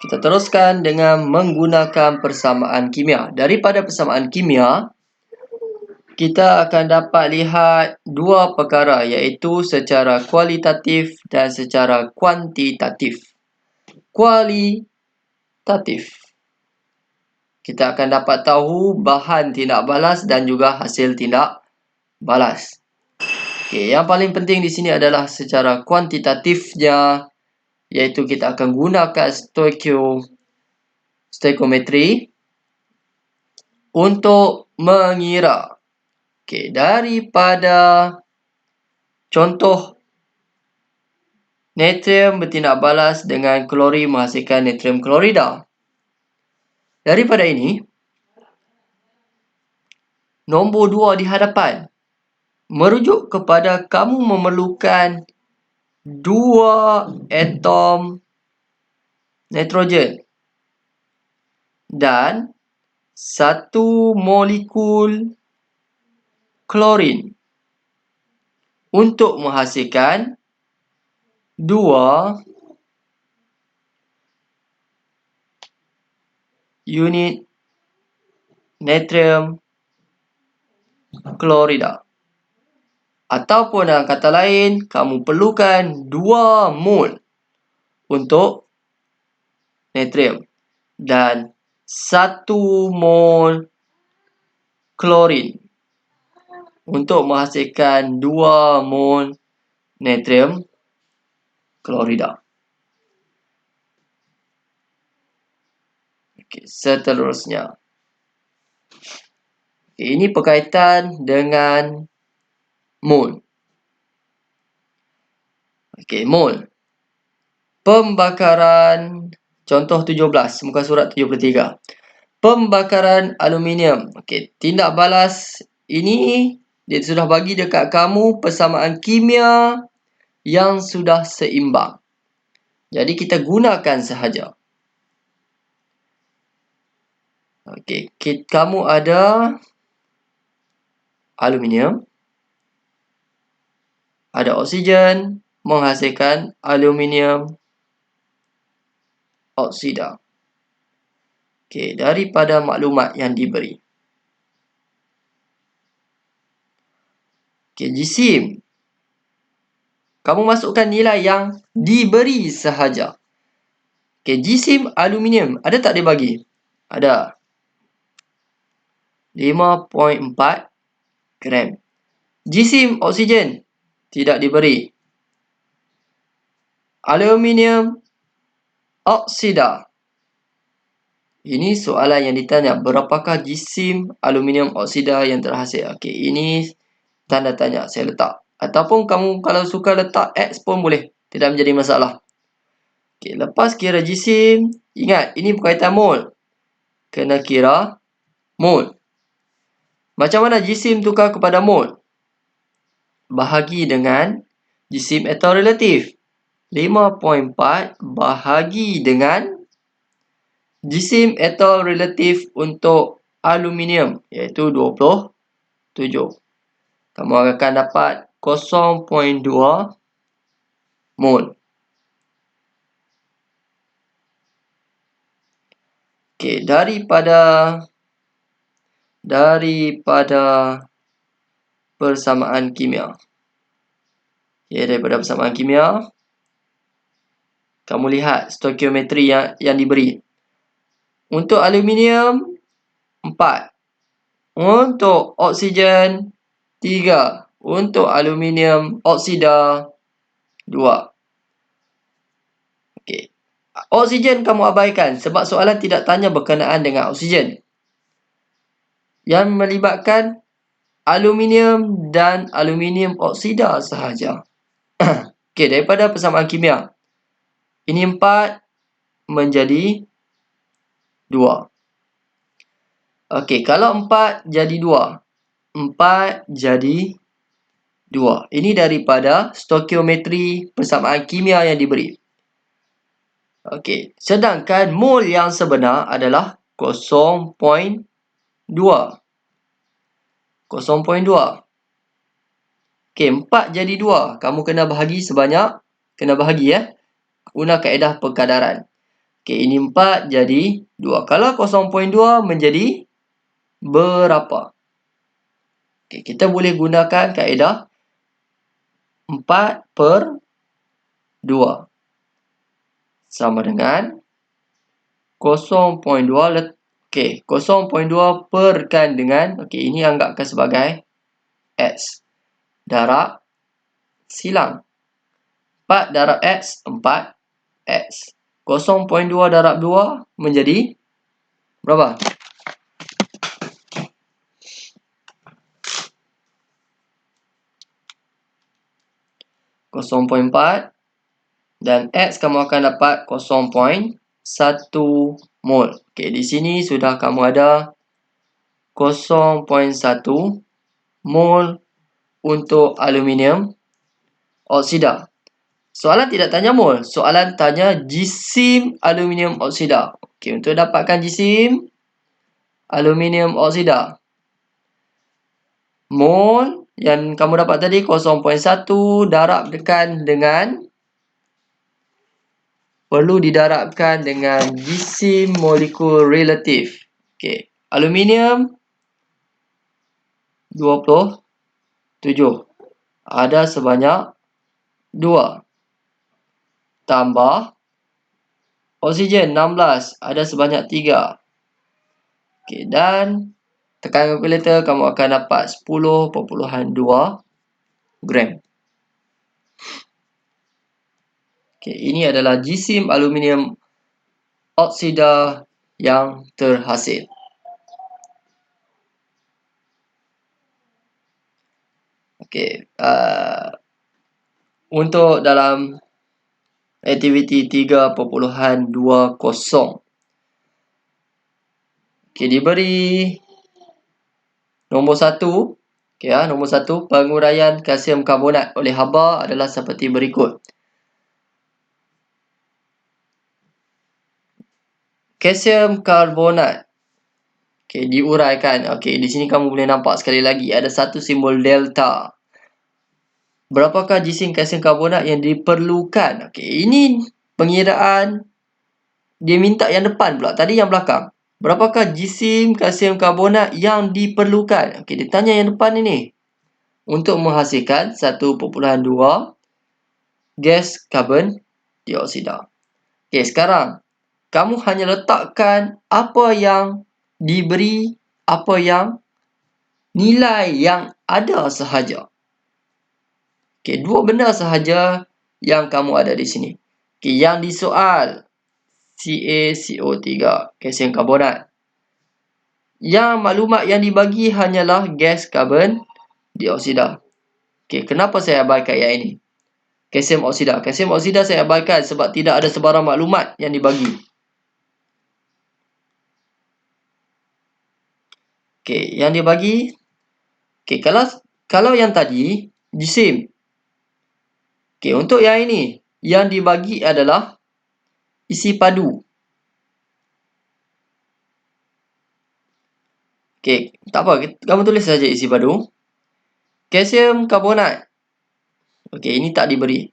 Kita teruskan dengan menggunakan persamaan kimia. Daripada persamaan kimia, kita akan dapat lihat dua perkara, iaitu secara kualitatif dan secara kuantitatif. Kualitatif, kita akan dapat tahu bahan tindak balas dan juga hasil tindak balas. Yang paling penting di sini adalah secara kuantitatifnya, iaitu kita akan gunakan stoikiometri untuk mengira. Daripada contoh natrium bertindak balas dengan klorin menghasilkan natrium klorida. Daripada ini, nombor 2 di hadapan merujuk kepada kamu memerlukan 2 atom nitrogen dan 1 molekul klorin untuk menghasilkan 2 unit natrium klorida. Ataupun dalam kata lain, kamu perlukan 2 mol untuk natrium dan 1 mol klorin untuk menghasilkan 2 mol natrium klorida. Seterusnya. Ini berkaitan dengan mol. Mol. Pembakaran, contoh 17, muka surat 73. Pembakaran aluminium. Tindak balas ini dia sudah bagi dekat kamu persamaan kimia yang sudah seimbang. Jadi kita gunakan sahaja. Kamu ada aluminium, ada oksigen, menghasilkan aluminium oksida. Daripada maklumat yang diberi. Jisim. Kamu masukkan nilai yang diberi sahaja. Jisim aluminium, ada tak dia bagi? Ada. 5.4 gram. Jisim oksigen, tidak diberi. Aluminium oksida. Ini soalan yang ditanya, berapakah jisim aluminium oksida yang terhasil? Ini tanda tanya, saya letak. Ataupun kamu kalau suka letak X pun boleh, tidak menjadi masalah. Lepas kira jisim, ingat ini berkaitan mol. Kena kira mol. Macam mana jisim tukar kepada mol? Bahagi dengan jisim atom relatif. 5.4 bahagi dengan jisim atom relatif untuk aluminium, iaitu 27. Kamu akan dapat 0.2 mol. Daripada persamaan kimia. Daripada persamaan kimia, kamu lihat stoikiometri yang diberi. Untuk aluminium 4. Untuk oksigen 3. Untuk aluminium oksida 2. Oksigen kamu abaikan sebab soalan tidak tanya berkenaan dengan oksigen. Yang melibatkan aluminium dan aluminium oksida sahaja. Daripada persamaan kimia. Ini 4 menjadi 2. Kalau 4 jadi 2. 4 jadi 2. Ini daripada stoikiometri persamaan kimia yang diberi. Sedangkan mol yang sebenar adalah 0.2. 0.2. 4 jadi 2. Kamu kena bahagi sebanyak. Kena bahagi guna kaedah perkadaran. Okey, ini 4 jadi 2. Kalau 0.2 menjadi berapa? Okey, kita boleh gunakan kaedah 4/2 sama dengan 0.2 okey, 0.2 perkan dengan, okey, ini anggapkan sebagai X darab silang. 4 darab X, 4X. 0.2 darab 2 menjadi berapa? (0.4) dan X kamu akan dapat 0.1 mol. Okey, di sini sudah kamu ada 0.1 mol untuk aluminium oksida. Soalan tidak tanya mol, soalan tanya jisim aluminium oksida. Okey, untuk dapatkan jisim aluminium oksida, mol yang kamu dapat tadi 0.1 darabkan dengan, perlu didarabkan dengan jisim molekul relatif. Okey, aluminium 27 ada sebanyak 2 tambah oksigen 16 ada sebanyak 3. Okey, dan tekan kalkulator kamu akan dapat 10.2 gram. Okey, ini adalah jisim aluminium oksida yang terhasil. Okey, untuk dalam aktiviti 3.20, okey, diberi nombor 1. Okey, nombor 1, penguraian kalsium karbonat oleh haba adalah seperti berikut. Kalsium karbonat, okey, diuraikan. Okey, di sini kamu boleh nampak sekali lagi ada satu simbol delta. Berapakah jisim kalsium karbonat yang diperlukan? Okey, ini pengiraan dia minta yang depan pula, tadi yang belakang. Berapakah jisim kalsium karbonat yang diperlukan? Okey, dia tanya yang depan ini. Untuk menghasilkan 1.2 gas karbon dioksida. Okey, sekarang kamu hanya letakkan apa yang diberi, apa yang nilai yang ada sahaja. Okey, dua benda sahaja yang kamu ada di sini. Okey, yang disoal CaCO3, kalsium karbonat. Yang maklumat yang dibagi hanyalah gas karbon dioksida. Okey, kenapa saya abaikan yang ini? Kalsium oksida. Kalsium oksida saya abaikan sebab tidak ada sebarang maklumat yang dibagi. Okey, yang dia bagi. Okey, kalau yang tadi jisim. Okey, untuk yang ini yang dibagi adalah isi padu. Okey, tak apa, kamu tulis saja isi padu. Kalsium karbonat. Okey, ini tak diberi.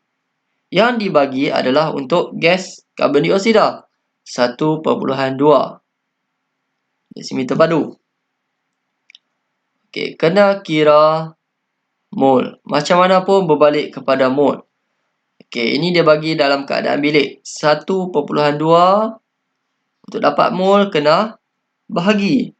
Yang dibagi adalah untuk gas karbon dioksida 1.2 desimeter padu. Okey, kena kira mol. Macam mana pun berbalik kepada mol. Okey, ini dia bagi dalam keadaan bilik. 1.2 untuk dapat mol kena bahagi.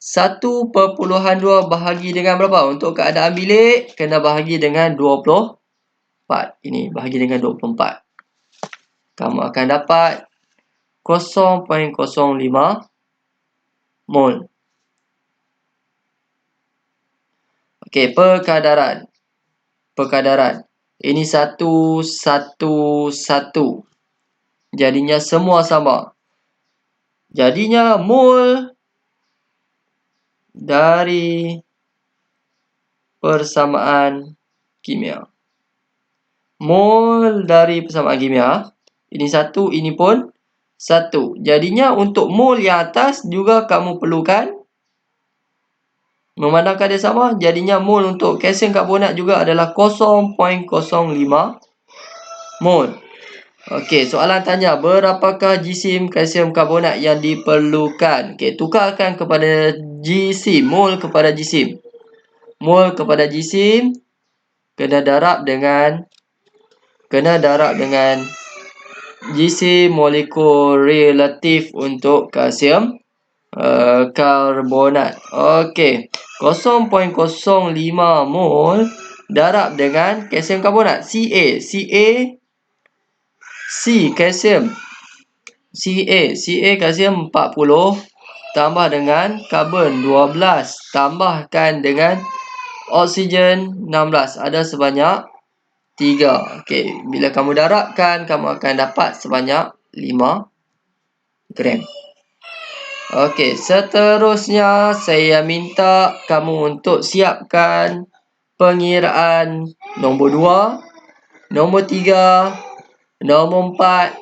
1.2 bahagi dengan berapa? Untuk keadaan bilik kena bahagi dengan 24. Ini bahagi dengan 24. Kamu akan dapat 0.05 mol. Okey, perkadaran. Ini 1, 1, 1. Jadinya semua sama. Jadinya mol dari persamaan kimia. Mol dari persamaan kimia. Ini 1, ini pun 1. Jadinya untuk mol yang atas juga kamu perlukan. Memandangkan dia sama, jadinya mol untuk kalsium karbonat juga adalah 0.05 mol. Okey, soalan tanya, berapakah jisim kalsium karbonat yang diperlukan? Okey, tukarkan kepada jisim, mol kepada jisim. Mol kepada jisim kena darab dengan jisim molekul relatif untuk kalsium karbonat. Okey, 0.05 mol darab dengan kalsium karbonat kalsium kalsium 40 tambah dengan karbon 12 tambahkan dengan oksigen 16 ada sebanyak 3. Okey, bila kamu darabkan kamu akan dapat sebanyak 5 gram. Okey, seterusnya saya minta kamu untuk siapkan pengiraan nombor 2, nombor 3, nombor 4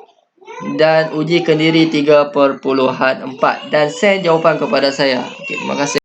dan uji kendiri 3.4 dan send jawapan kepada saya. Okey, terima kasih.